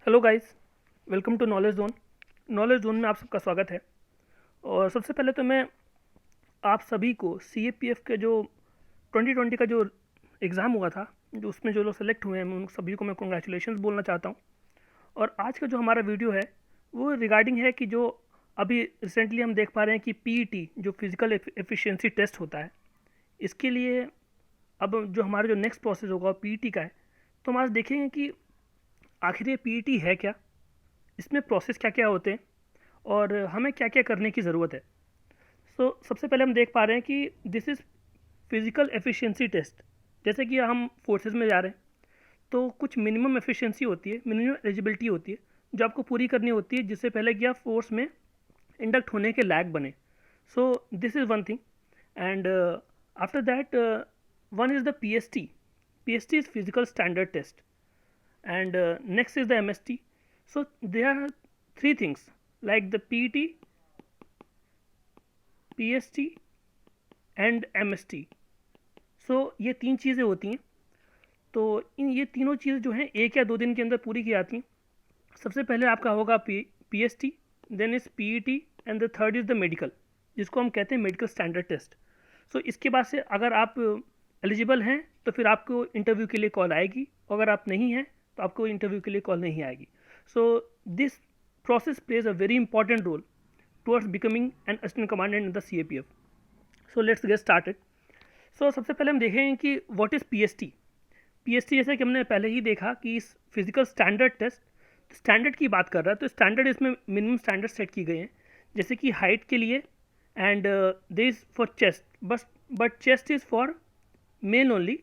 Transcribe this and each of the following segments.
Hello guys, welcome to knowledge zone. Knowledge zone में आप सबका स्वागत है। और सबसे पहले तो मैं आप सभी को सीएपीएफ के जो 2020 का जो एग्ज़ाम हुआ था, जो उसमें जो लोग सेलेक्ट हुए हैं, उन सभी को मैं कॉन्ग्रेचुलेशंस बोलना चाहता हूँ। और आज का जो हमारा वीडियो है वो रिगार्डिंग है कि जो अभी रिसेंटली हम देख पा रहे हैं कि पीईटी जो फिज़िकल एफिशिएंसी टेस्ट होता है, इसके लिए अब जो हमारा जो नेक्स्ट प्रोसेस होगा वो पीईटी का है। तो हम आज देखेंगे कि आखिर ये पीईटी है क्या, इसमें प्रोसेस क्या क्या होते हैं और हमें क्या क्या करने की ज़रूरत है। सबसे पहले हम देख पा रहे हैं कि this is physical efficiency test. जैसे कि हम फोर्सेस में जा रहे हैं तो कुछ मिनिमम एफिशिएंसी होती है, मिनिमम एलिजिबिलिटी होती है जो आपको पूरी करनी होती है, जिससे पहले कि आप फोर्स में इंडक्ट होने के लायक बने। So this is one thing. And after that one is the PST. PST is physical standard test and next is the MST. So there are three things like the PET, PST and MST. So ये तीन चीज़ें होती हैं। तो इन ये तीनों चीज़ जो हैं एक या दो दिन के अंदर पूरी की जाती हैं। सबसे पहले आपका होगा PST, then is PET and the third is the medical, जिसको हम कहते हैं मेडिकल स्टैंडर्ड टेस्ट। सो इसके बाद से अगर आप एलिजिबल हैं तो फिर आपको इंटरव्यू के लिए कॉल आएगी, और अगर आप नहीं हैं तो आपको इंटरव्यू के लिए कॉल नहीं आएगी। So this process plays a very important role towards becoming an assistant commandant in the CAPF। So let's get started. So सबसे पहले हम देखेंगे कि व्हाट इज़ PST। PST जैसे कि हमने पहले ही देखा कि इस फिजिकल स्टैंडर्ड टेस्ट स्टैंडर्ड की बात कर रहा है, तो स्टैंडर्ड इसमें मिनिमम स्टैंडर्ड सेट की गए हैं, जैसे कि हाइट के लिए and they is for chest, but chest is for male only.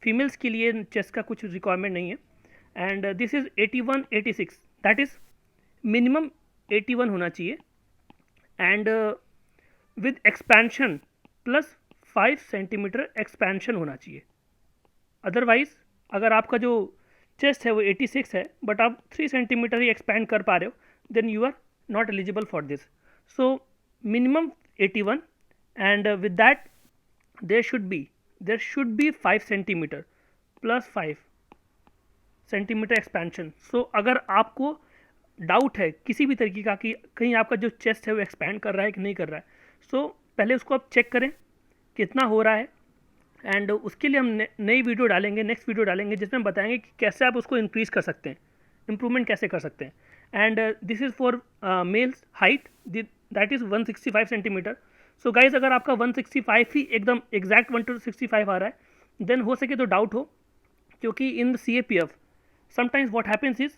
Females के लिए चेस्ट का कुछ रिक्वायरमेंट नहीं है। And this is 81 86, that is minimum 81 होना चाहिए। And with expansion plus 5 centimetre expansion होना चाहिए। अदरवाइज अगर आपका जो चेस्ट है वो 86 है बट आप 3 सेंटीमीटर ही एक्सपैंड कर पा रहे हो, then you are not eligible for this. So minimum 81 and with that there should be 5 centimetre plus 5 centimetre expansion. So अगर आपको डाउट है किसी भी तरीके का कि कहीं आपका जो चेस्ट है वो एक्सपैंड कर रहा है कि नहीं कर रहा है, सो पहले उसको आप चेक करें कितना हो रहा है। एंड उसके लिए हम नई वीडियो डालेंगे, नेक्स्ट वीडियो डालेंगे, जिसमें हम बताएंगे कि कैसे आप उसको इंक्रीज़ कर सकते हैं, इम्प्रूवमेंट कैसे कर सकते हैं। And this is for mails height, that is 165 centimetre. So guys अगर आपका 165 ही एकदम एग्जैक्ट 165 आ रहा है, देन हो सके तो डाउट हो, क्योंकि in the CAPF sometimes what happens is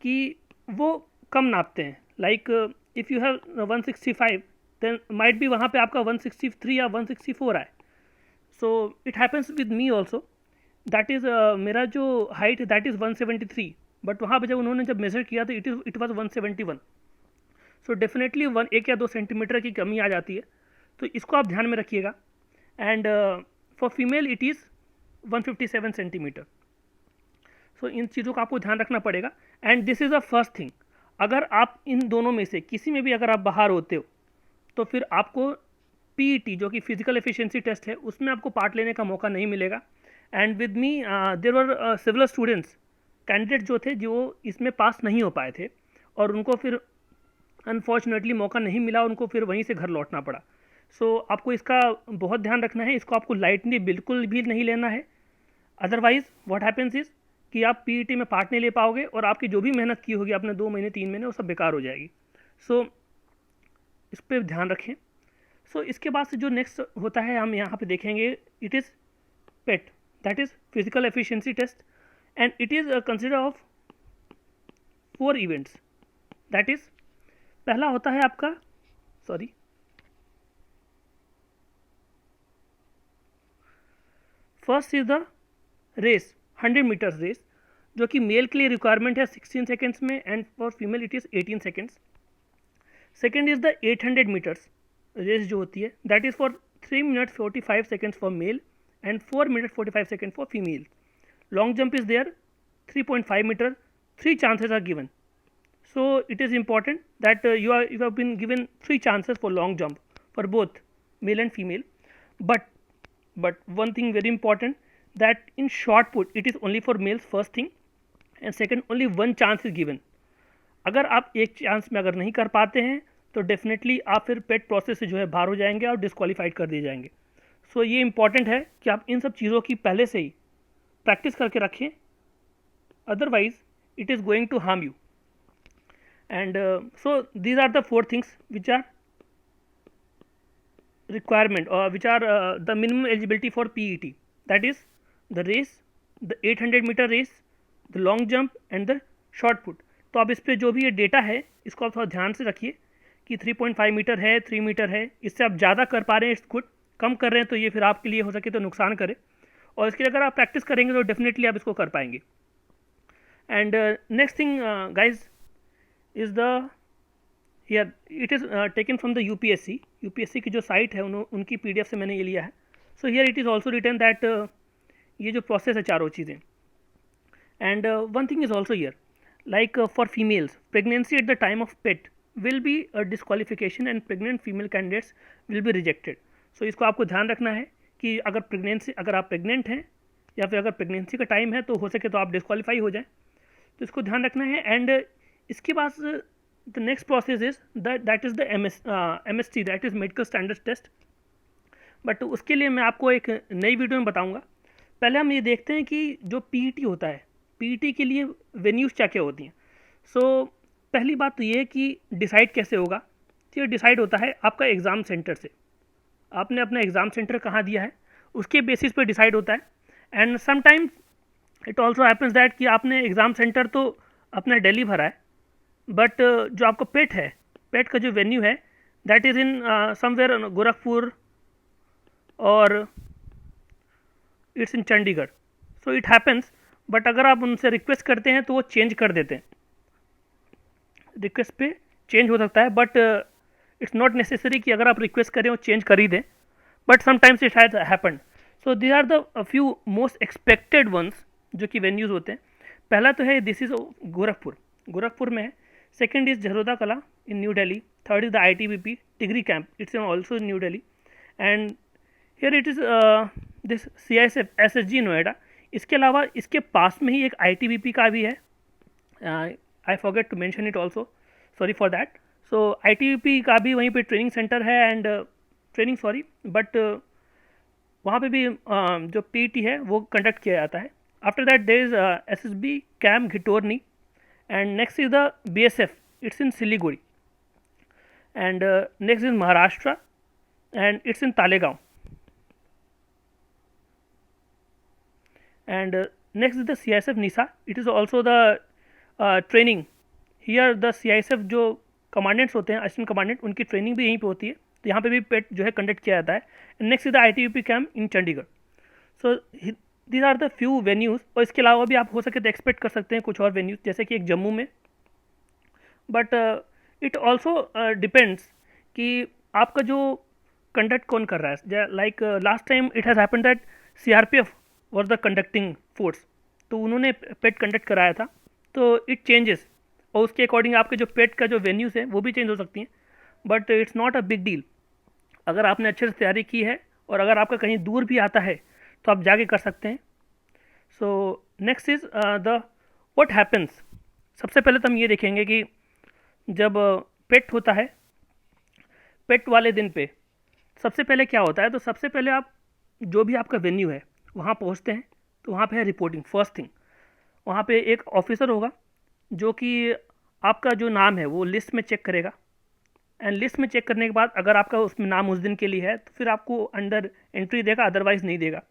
कि वो कम नापते हैं। Like if you have 165 then might be वहाँ पे आपका 163 या 164 आए। So it happens with me also, that is मेरा जो हाइट है दैट इज़ 173, बट वहाँ पर जब उन्होंने जब मेजर किया तो इट वॉज 171। सो डेफिनेटली 1 या 2 सेंटीमीटर की कमी आ जाती है, तो इसको आप ध्यान में रखिएगा। And for female it is 157 centimetre. So इन चीज़ों का आपको ध्यान रखना पड़ेगा। And this is the first thing, अगर आप इन दोनों में से किसी में भी अगर आप बाहर होते हो तो फिर आपको PET जो कि फिजिकल एफिशिएंसी टेस्ट है उसमें आपको पार्ट लेने का मौका नहीं मिलेगा। And with me there were civil students candidate जो थे जो इसमें पास नहीं हो पाए थे, और उनको फिर अनफॉर्चुनेटली मौका नहीं मिला, उनको फिर वहीं से घर लौटना पड़ा। सो आपको इसका बहुत ध्यान रखना है, इसको आपको लाइटली बिल्कुल भी नहीं लेना है। अदरवाइज व्हाट हैपेंस इज कि आप PET में पार्ट नहीं ले पाओगे और आपकी जो भी मेहनत की होगी आपने 2 महीने 3 महीने, वो सब बेकार हो जाएगी। सो इस पर ध्यान रखें। सो इसके बाद से जो नेक्स्ट होता है हम यहाँ पे देखेंगे, it is PET, that is physical efficiency test, and it is consider of 4 events. That is पहला होता है आपका first is the race, 100 metres race, जो कि मेल के लिए रिक्वायरमेंट है 16 सेकेंड्स में, and for female it is 18 seconds. Second is the 800 metres race जो होती है, that is for 3 minute 45 seconds for male and 4 minute 45 second for female. Long jump is there 3.5 metre, 3 chances are given. So it is important that you have been given 3 chances for long jump for both male and female. But one thing very important, that in shot put it is only for males first thing, and second only one chance is given अगर आप एक chance में अगर नहीं कर पाते हैं तो डेफिनेटली आप फिर पेट प्रोसेस से जो है बाहर हो जाएंगे और डिस्क्वालीफाइड कर दिए जाएंगे। सो ये इंपॉर्टेंट है कि आप इन सब चीज़ों की पहले से ही प्रैक्टिस करके रखें, otherwise it is going to harm you. And so these are the 4 things which are requirement or which are the minimum eligibility for PET, that is the race, the 800-meter race, the long jump and the short put। तो आप इस पर जो भी ये data है इसको आप थोड़ा ध्यान से रखिए कि 3.5 मीटर है, 3 मीटर है, इससे आप ज़्यादा कर पा रहे हैं इट्स गुड, कम कर रहे हैं तो ये फिर आपके लिए हो सके तो नुकसान करे, और इसके लिए अगर आप प्रैक्टिस करेंगे तो डेफिनेटली आप इसको कर पाएंगे। And next thing guys is the here it is taken from the UPSC की जो साइट है उनकी PDF से मैंने ये लिया है। So here it is also written that ये जो प्रोसेस है चारों चीज़ें, and one thing is also here like for females pregnancy at the time of PET will be a disqualification and pregnant female candidates will be rejected. So इसको आपको ध्यान रखना है कि अगर आप प्रेग्नेंट हैं या फिर अगर प्रेगनेंसी का टाइम है तो हो सके तो आप डिस्क्वालीफाई हो जाएं, तो इसको ध्यान रखना है। एंड इसके बाद the next process is that is the MST, that is medical standards test। But उसके लिए मैं आपको एक नई वीडियो में बताऊंगा। पहले हम ये देखते हैं कि जो PET होता है, PET के लिए वेन्यूज़ क्या क्या होती हैं। सो पहली बात तो ये है कि डिसाइड कैसे होगा, तो ये डिसाइड होता है आपका एग्ज़ाम सेंटर से। आपने अपना एग्ज़ाम सेंटर कहाँ दिया है उसके बेसिस पे डिसाइड होता है। And sometimes it also happens that कि आपने एग्ज़ाम सेंटर तो अपना दिल्ली भरा है, बट जो आपका पेट है, पेट का जो वेन्यू है that is in somewhere Gorakhpur और it's in Chandigarh. So it happens, but अगर आप उनसे रिक्वेस्ट करते हैं तो वो चेंज कर देते हैं, रिक्वेस्ट पे चेंज हो सकता है, बट इट्स नॉट नेसेसरी कि अगर आप रिक्वेस्ट करें वो चेंज कर ही दें, but sometimes it has happened. So these are the few most expected ones जो कि वेन्यूज़ होते हैं। पहला तो है दिस इज़ गोरखपुर में है, second is Jharoda Kala in New Delhi, third is the ITBP Tigri camp, it's also in New Delhi, and here it is this CISF SSG Noida. इसके अलावा इसके पास में ही एक ITBP का भी है, I forget to mention it also, sorry for that. So ITBP का भी वहीं पे ट्रेनिंग सेंटर है एंड बट वहाँ पे भी जो PET है वो कंडक्ट किया जाता है। After that there is SSB camp Ghitorni, and next is the BSF, it's in Siliguri, and next is Maharashtra and it's in Talegaon, and next is the CISF NISA, it is also the training। here the CISF जो commandants होते हैं, assistant commandant, उनकी training भी यहीं पे होती है, तो यहाँ पे भी पेट जो है कंडक्ट किया जाता है। Next is the ITBP camp in Chandigarh. So these are the few venues, और इसके अलावा भी आप हो सके तो एक्सपेक्ट कर सकते हैं कुछ और वेन्यूज़, जैसे कि एक जम्मू में, बट इट ऑल्सो डिपेंड्स कि आपका जो कंडक्ट कौन कर रहा है। Like last time it has happened that CRPF was the conducting force, तो उन्होंने पेट कंडक्ट कराया था, तो इट चेंजेस, और उसके अकॉर्डिंग आपके जो पेट का जो वेन्यूज़ हैं वो भी चेंज हो सकती हैं, but it's not a big deal. अगर आपने अच्छे से तैयारी की है और अगर आपका कहीं दूर भी आता है तो आप जाके कर सकते हैं। So next is the what happens. सबसे पहले तो हम ये देखेंगे कि जब पेट होता है, पेट वाले दिन पे सबसे पहले क्या होता है, तो सबसे पहले आप जो भी आपका वेन्यू है वहाँ पहुँचते हैं, तो वहाँ पे है रिपोर्टिंग। फर्स्ट थिंग वहाँ पे एक ऑफिसर होगा जो कि आपका जो नाम है वो लिस्ट में चेक करेगा, एंड लिस्ट में चेक करने के बाद अगर आपका उसमें नाम उस दिन के लिए है तो फिर आपको अंडर एंट्री देगा, अदरवाइज़ नहीं देगा।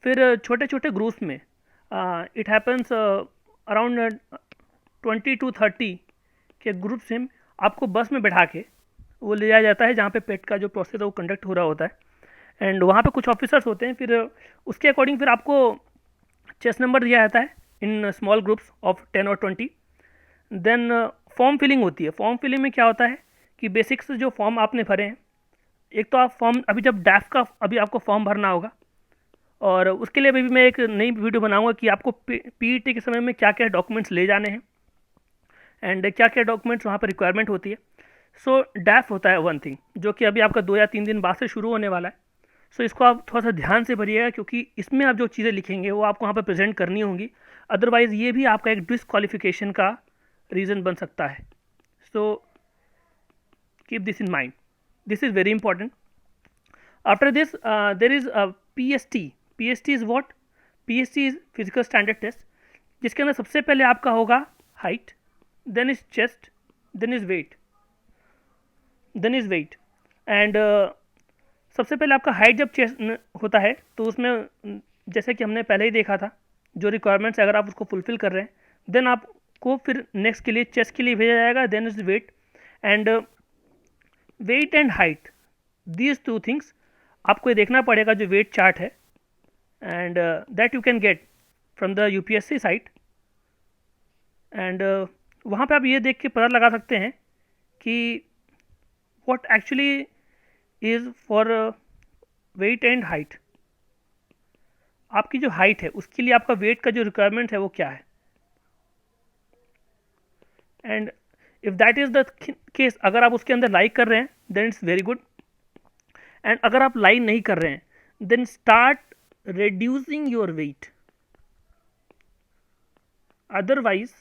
फिर छोटे छोटे ग्रुप्स में इट हैपन्स अराउंड 20 to 30 के ग्रुप से आपको बस में बैठा के वो ले जाया जाता है जहाँ पे पेट का जो प्रोसेस है वो कंडक्ट हो रहा होता है, एंड वहाँ पे कुछ ऑफिसर्स होते हैं। फिर उसके अकॉर्डिंग फिर आपको चेस नंबर दिया जाता है इन स्मॉल ग्रुप्स ऑफ 10 और 20। देन फॉर्म फिलिंग होती है। फॉर्म फिलिंग में क्या होता है कि बेसिक्स जो फॉर्म आपने भरे हैं, एक तो आप फॉर्म अभी जब डैफ का अभी आपको फॉर्म भरना होगा, और उसके लिए भी मैं एक नई वीडियो बनाऊंगा कि आपको PET के समय में क्या क्या डॉक्यूमेंट्स ले जाने हैं एंड क्या क्या डॉक्यूमेंट्स वहाँ पर रिक्वायरमेंट होती है। सो डैफ होता है वन थिंग जो कि अभी आपका 2 या 3 दिन बाद से शुरू होने वाला है। सो इसको आप थोड़ा सा ध्यान से भरिएगा, क्योंकि इसमें आप जो चीज़ें लिखेंगे वो आपको वहाँ पर प्रेजेंट करनी होंगी, अदरवाइज़ ये भी आपका एक डिस्क्वालिफिकेशन का रीज़न बन सकता है। So keep this in mind, this is very important. After this there is PST। PST is what? PST is physical standard test, जिसके अंदर सबसे पहले आपका होगा height, then is chest, then is weight, and सबसे पहले आपका हाइट जब चेस्ट होता है तो उसमें जैसे कि हमने पहले ही देखा था जो रिक्वायरमेंट्स अगर आप उसको फुलफिल कर रहे हैं, देन आपको फिर नेक्स्ट के लिए चेस्ट के लिए भेजा जाएगा, then is weight, and weight and height, these two things आपको ये देखना पड़ेगा जो वेट चार्ट है, and that you can get from the UPSC site, and वहाँ पे आप ये देख के पता लगा सकते हैं कि what actually is for wait and height. आपकी जो हाइट है उसके लिए आपका वेट का जो रिक्वायरमेंट है वो क्या है, and if that is the case, अगर आप उसके अंदर लाइक कर रहे हैं then it's very good, and अगर आप लाइन नहीं कर रहे हैं then start reducing your weight, otherwise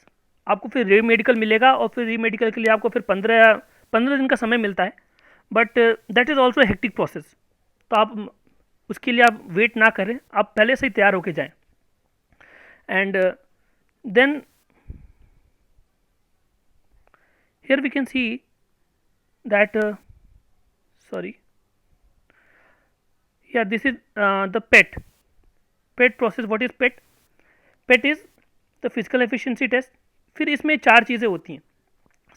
आपको फिर री मेडिकल मिलेगा और फिर री मेडिकल के लिए आपको फिर 15 दिन का समय मिलता है, but that is also hectic process. तो आप उसके लिए आप वेट ना करें, आप पहले से ही तैयार होके जाएं, and then here we can see that sorry, yeah, this is the PET process. what is PET is the physical efficiency test। फिर इसमें 4 चीज़ें होती हैं।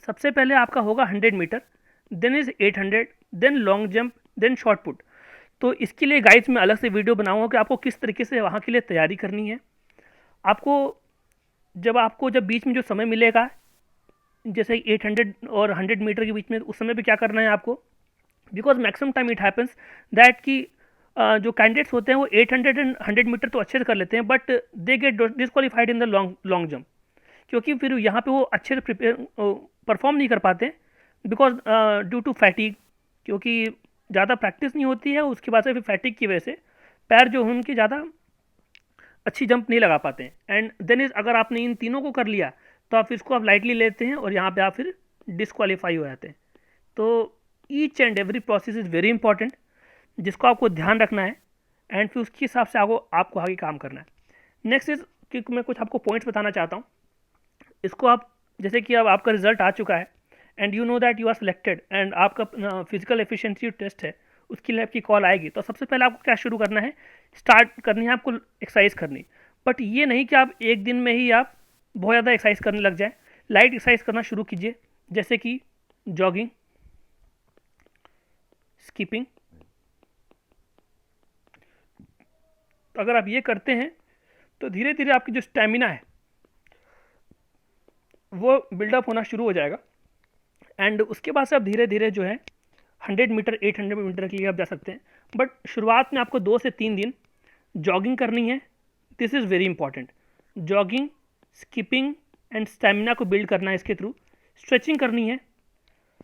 सबसे पहले आपका होगा 100 metre, then is 800, then long jump, then shot put. तो इसके लिए गाइड्स मैं अलग से वीडियो बनाऊंगा कि आपको किस तरीके से वहाँ के लिए तैयारी करनी है। आपको जब बीच में जो समय मिलेगा जैसे 800 और 100 मीटर के बीच में, उस समय पे क्या करना है आपको, because maximum time it happens that कि जो कैंडिडेट्स होते हैं वो 800 एंड 100 मीटर तो अच्छे से कर लेते हैं, but they get disqualified in the long jump, क्योंकि फिर यहाँ पे वो अच्छे से परफॉर्म नहीं कर पाते बिकॉज ड्यू टू फैटिक, क्योंकि ज़्यादा प्रैक्टिस नहीं होती है, उसके बाद से फिर फैटिक की वजह से पैर जो हैं उनकी ज़्यादा अच्छी जंप नहीं लगा पाते हैं। एंड देन इज अगर आपने इन तीनों को कर लिया तो आप इसको आप लाइटली लेते हैं और यहाँ पे आप फिर डिस्क्वालीफाई हो जाते हैं। तो each and every process is very important, जिसको आपको ध्यान रखना है, एंड फिर उसके हिसाब से आपको आगे काम करना है। नेक्स्ट इज कि मैं कुछ आपको पॉइंट्स बताना चाहता हूँ। इसको आप जैसे कि अब आपका रिजल्ट आ चुका है and you know that you are selected, एंड आपका फिजिकल एफिशिएंसी टेस्ट है, उसके लिए आपकी कॉल आएगी, तो सबसे पहले आपको क्या शुरू करना है, स्टार्ट करनी है आपको एक्सरसाइज करनी। बट ये नहीं कि आप एक दिन में ही आप बहुत ज़्यादा एक्सरसाइज करने लग जाए, लाइट एक्सरसाइज करना शुरू कीजिए, जैसे कि जॉगिंग, स्कीपिंग। अगर आप ये करते हैं तो धीरे धीरे आपकी जो स्टेमिना है वो बिल्डअप होना शुरू हो जाएगा, एंड उसके बाद से आप धीरे धीरे जो है 100 मीटर 800 मीटर के लिए आप जा सकते हैं। बट शुरुआत में आपको 2 से 3 दिन जॉगिंग करनी है, this is very important. Jogging, skipping and stamina को बिल्ड करना है इसके थ्रू। स्ट्रेचिंग करनी है,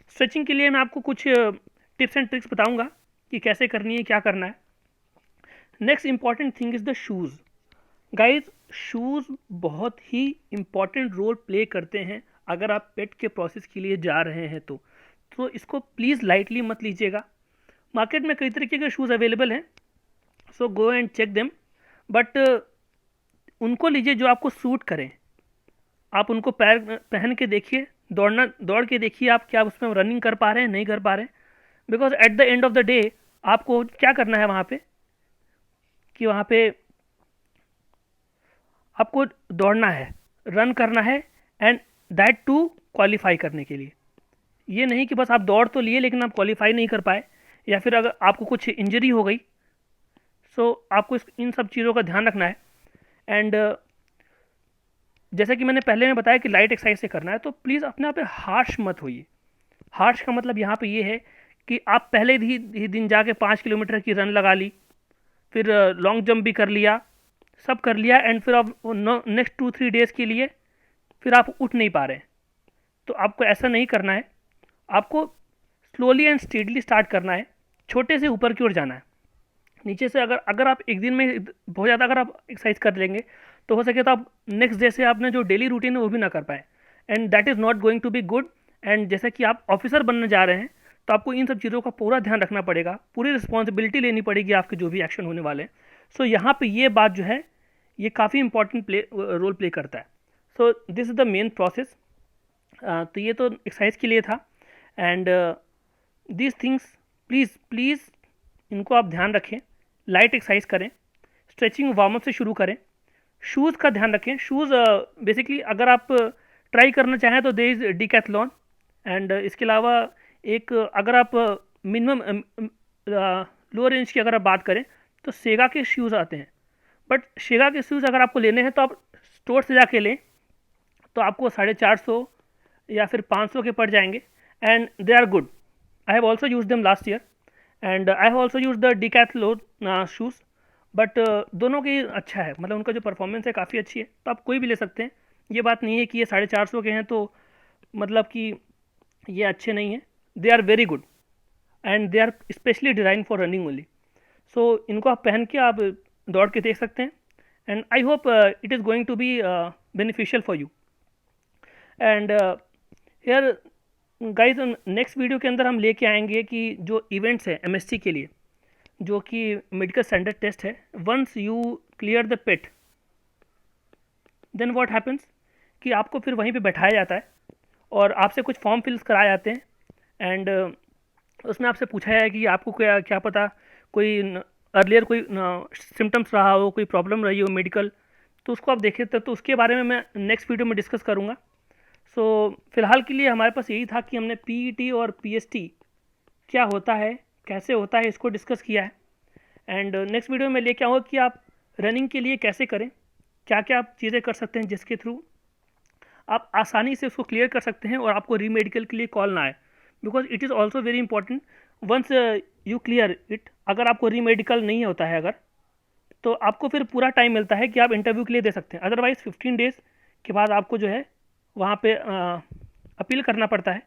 स्ट्रेचिंग के लिए मैं आपको कुछ टिप्स एंड ट्रिक्स बताऊंगा कि कैसे करनी है, क्या करना है। Next important thing is the shoes. Guys, shoes बहुत ही इंपॉर्टेंट रोल प्ले करते हैं अगर आप पेट के प्रोसेस के लिए जा रहे हैं तो इसको प्लीज़ लाइटली मत लीजिएगा। मार्केट में कई तरीके के शूज़ अवेलेबल हैं, so go and check them, but उनको लीजिए जो आपको सूट करें। आप उनको पहन के देखिए, दौड़ के देखिए आप क्या उसमें रनिंग कर पा रहे हैं, नहीं कर पा रहे हैं। Because at the end of the day आपको क्या करना है वहाँ पे, कि वहाँ पे आपको दौड़ना है, रन करना है, एंड दैट टू क्वालिफाई करने के लिए। ये नहीं कि बस आप दौड़ तो लिए लेकिन आप क्वालिफाई नहीं कर पाए, या फिर अगर आपको कुछ इंजरी हो गई। सो आपको इन सब चीज़ों का ध्यान रखना है। एंड जैसा कि मैंने पहले में बताया कि लाइट एक्सरसाइज से करना है, तो प्लीज़ अपने आप पे हार्श मत होइए। हार्श का मतलब यहाँ पे ये है कि आप पहले ही दिन जाके 5 किलोमीटर की रन लगा ली, फिर लॉन्ग जंप भी कर लिया, सब कर लिया, एंड फिर आप नेक्स्ट 2-3 डेज़ के लिए फिर आप उठ नहीं पा रहे हैं। तो आपको ऐसा नहीं करना है, आपको स्लोली एंड स्टेडली स्टार्ट करना है, छोटे से ऊपर की ओर जाना है। नीचे से अगर आप एक दिन में बहुत ज़्यादा अगर आप एक्सरसाइज कर लेंगे तो हो सके तो आप नेक्स्ट डे से आपने जो डेली रूटीन है वो भी ना कर पाए, and that is not going to be good. And जैसे कि आप ऑफिसर बनने जा रहे हैं तो आपको इन सब चीज़ों का पूरा ध्यान रखना पड़ेगा, पूरी रिस्पॉन्सिबिलिटी लेनी पड़ेगी आपके जो भी एक्शन होने वाले हैं। सो यहाँ पे ये बात जो है ये काफ़ी इंपॉर्टेंट रोल प्ले करता है। सो this is the main process. तो ये तो एक्सरसाइज के लिए था। And these things please please इनको आप ध्यान रखें, लाइट एक्सरसाइज करें, स्ट्रेचिंग वार्म अप से शुरू करें, शूज़ का ध्यान रखें। शूज़ बेसिकली अगर आप ट्राई करना चाहें तो दे इज़ डिकैथलॉन। एंड इसके अलावा एक अगर आप मिनिमम लोअर रेंज की अगर आप बात करें तो सेगा के शूज़ आते हैं, बट सेगा के शूज़ अगर आपको लेने हैं तो आप स्टोर से जाके लें, तो आपको 450 या फिर 500 के पड़ जाएंगे। And they are good, I have also use them last year and I have also use the Decathlon shoes. But दोनों की अच्छा है, मतलब उनका जो परफॉर्मेंस है काफ़ी अच्छी है, तो आप कोई भी ले सकते हैं। ये बात नहीं है कि ये 450 के हैं तो मतलब कि ये अच्छे नहीं हैं। They are very good and they are specially design for running only. So इनको आप पहन के आप दौड़ के देख सकते हैं and I hope it is going to be beneficial for you. And here guys next video के अंदर हम लेके आएंगे कि जो इवेंट्स हैं एमएसटी के लिए, जो कि मेडिकल स्टैंडर्ड टेस्ट है, once you clear the PET then what happens कि आपको फिर वहीं पे बैठाया जाता है और आपसे कुछ फॉर्म फिल्स कराए जाते हैं। एंड उसमें आपसे पूछा है कि आपको क्या क्या पता कोई अर्लियर कोई सिम्टम्स रहा हो, कोई प्रॉब्लम रही हो मेडिकल, तो उसको आप देखें तो उसके बारे में मैं नेक्स्ट वीडियो में डिस्कस करूँगा। सो फिलहाल के लिए हमारे पास यही था कि हमने पीईटी और पीएसटी क्या होता है, कैसे होता है, इसको डिस्कस किया है। एंड नेक्स्ट वीडियो में लेके आऊँगा कि आप रनिंग के लिए कैसे करें, क्या क्या आप चीज़ें कर सकते हैं जिसके थ्रू आप आसानी से उसको क्लियर कर सकते हैं और आपको रीमेडिकल के लिए कॉल ना आए, because it is also very important once you clear it. अगर आपको रीमेडिकल नहीं होता है अगर, तो आपको फिर पूरा टाइम मिलता है कि आप इंटरव्यू के लिए दे सकते हैं। अदरवाइज़ 15 डेज़ के बाद आपको जो है वहाँ पे अपील करना पड़ता है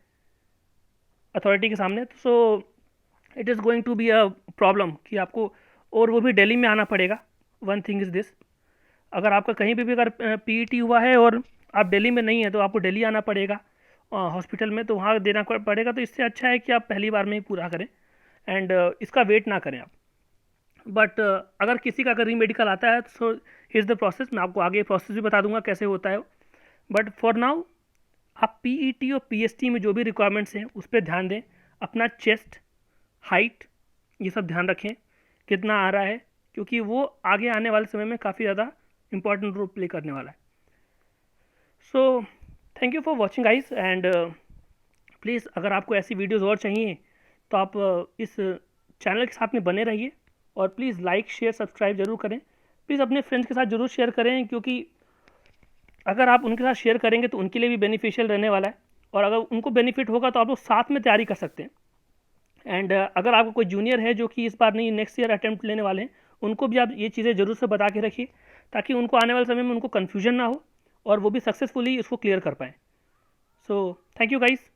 अथॉरिटी के सामने। So it is going to be a problem कि आपको, और वो भी दिल्ली में आना पड़ेगा। वन थिंग इज़ दिस, अगर आपका कहीं पे भी अगर पीईटी हुआ है और आप दिल्ली में नहीं है तो आपको दिल्ली आना पड़ेगा हॉस्पिटल में, तो वहाँ देना पड़ेगा। तो इससे अच्छा है कि आप पहली बार में ही पूरा करें एंड इसका वेट ना करें आप। बट अगर किसी का अगर रीमेडिकल आता है तो सो हिज द प्रोसेस, मैं आपको आगे प्रोसेस भी बता दूंगा कैसे होता है। बट फॉर नाउ आप पीईटी और पीएसटी में जो भी रिक्वायरमेंट्स हैं उस पर ध्यान दें। अपना चेस्ट हाइट ये सब ध्यान रखें कितना आ रहा है, क्योंकि वो आगे आने वाले समय में काफ़ी ज़्यादा इंपॉर्टेंट रोल प्ले करने वाला है। So thank you for watching guys and please अगर आपको ऐसी वीडियोज़ और चाहिए तो आप इस चैनल के साथ में बने रहिए और प्लीज़ लाइक शेयर सब्सक्राइब जरूर करें। प्लीज़ अपने फ्रेंड्स के साथ ज़रूर शेयर करें, क्योंकि अगर आप उनके साथ शेयर करेंगे तो उनके लिए भी बेनिफिशियल रहने वाला है और अगर उनको बेनिफिट होगा तो आप लोग साथ में तैयारी कर सकते हैं। एंड अगर आपको कोई जूनियर है जो कि इस बार नहीं नेक्स्ट ईयर अटैम्प्ट लेने वाले हैं, उनको भी आप ये चीज़ें ज़रूर से बता के रखिए ताकि उनको आने वाले समय में उनको कन्फ्यूजन ना हो और वो भी सक्सेसफुली इसको क्लियर कर पाएँ। So thank you guys.